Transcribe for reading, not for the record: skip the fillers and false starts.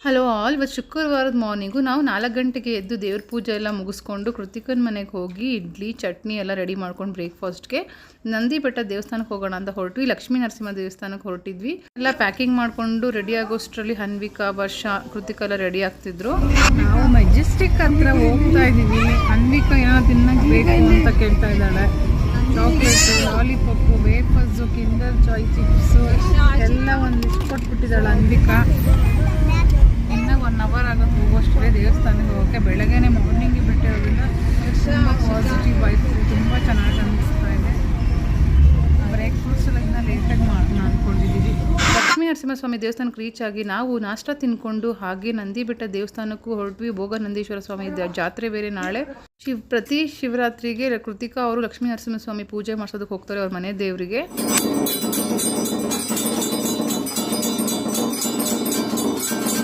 Hello all, ಇವತ್ತು ಶುಕ್ರವಾರದ morning ನಾವು 4 ಗಂಟೆಗೆ ಎದ್ದು ದೇವ್ರ ಪೂಜೆ ಎಲ್ಲ ಮುಗಿಸ್ಕೊಂಡು ಕೃತಿಕನ ಮನೆಗೆ ಹೋಗಿ ಇಡ್ಲಿ ಚಟ್ನಿ ಎಲ್ಲ ರೆಡಿ ಮಾಡ್ಕೊಂಡು ಬ್ರೇಕ್ಫಾಸ್ಟ್ಗೆ ನಂದಿ ಬೆಟ್ಟ ದೇವಸ್ಥಾನಕ್ಕೆ ಹೋಗೋಣ ಅಂತ ಹೊರಟ್ವಿ. ಲಕ್ಷ್ಮೀ ನರಸಿಂಹ ದೇವಸ್ಥಾನಕ್ಕೆ ಹೊರಟಿದ್ವಿ. ಎಲ್ಲ ಪ್ಯಾಕಿಂಗ್ ಮಾಡಿಕೊಂಡು ರೆಡಿ ಆಗೋಷ್ಟರಲ್ಲಿ ಹನ್ವಿಕಾ, ವರ್ಷ, ಕೃತಿಕ ಎಲ್ಲ ರೆಡಿ ಆಗ್ತಿದ್ರು. ನಾವು ಮೆಜೆಸ್ಟಿಕ್ ಹತ್ರ ಹೋಗ್ತಾ ಇದ್ದೀವಿ. ಹನ್ವಿಕಾ ಏನೋ ತಿನ್ನಕ್ಕೆ ಬೇಕು ಅಂತ ಕೇಳ್ತಾ ಇದ್ದಾಳೆ. Chocolate, lollipop, wafers, Kinder Joy chips ಎಲ್ಲ ಒಂದು ಲಿಸ್ಟ್ ಕೊಟ್ಬಿಟ್ಟಿದ್ದಾಳೆ ಹನ್ವಿಕಾ. ಇನ್ನು 1 ಅವರ್ ಆಗೋದು ಹೋಗೋಷ್ಟೇ ದೇವಸ್ಥಾನಕ್ಕೆ ಹೋಗೋಕ್ಕೆ. ಬೆಳಗ್ಗೆನೇ ಮಾರ್ನಿಂಗಿಗೆ ಬಿಟ್ಟಿರೋದ್ರಿಂದ ತುಂಬ ಪಾಸಿಟಿವ್ ವೈಬ್ಸ್, ತುಂಬ ಚೆನ್ನಾಗಿ ಅನ್ನಿಸ್ತಾ ಇದೆ. ಬ್ರೇಕ್ಫಾಸ್ಟ್ ಎಲ್ಲ ಇನ್ನೂ ಲೇಟಾಗಿ ಮಾಡೋಣ ಅಂದ್ಕೊಂಡಿದ್ದೀವಿ. ಲಕ್ಷ್ಮೀ ನರಸಿಂಹಸ್ವಾಮಿ ದೇವಸ್ಥಾನಕ್ಕೆ ರೀಚ್ ಆಗಿ ನಾವು ನಾಷ್ಟ ತಿನ್ಕೊಂಡು ಹಾಗೆ ನಂದಿ ಬೆಟ್ಟ ದೇವಸ್ಥಾನಕ್ಕೂ ಹೊರಟ್ವಿ. ಭೋಗನಂದೀಶ್ವರ ಸ್ವಾಮಿ ಜಾತ್ರೆ ಬೇರೆ ನಾಳೆ. ಪ್ರತಿ ಶಿವರಾತ್ರಿಗೆ ಕೃತಿಕಾ ಅವರು ಲಕ್ಷ್ಮೀ ನರಸಿಂಹಸ್ವಾಮಿ ಪೂಜೆ ಮಾಡಿಸೋದಕ್ಕೆ ಹೋಗ್ತಾರೆ ಅವ್ರ ಮನೆ ದೇವರಿಗೆ.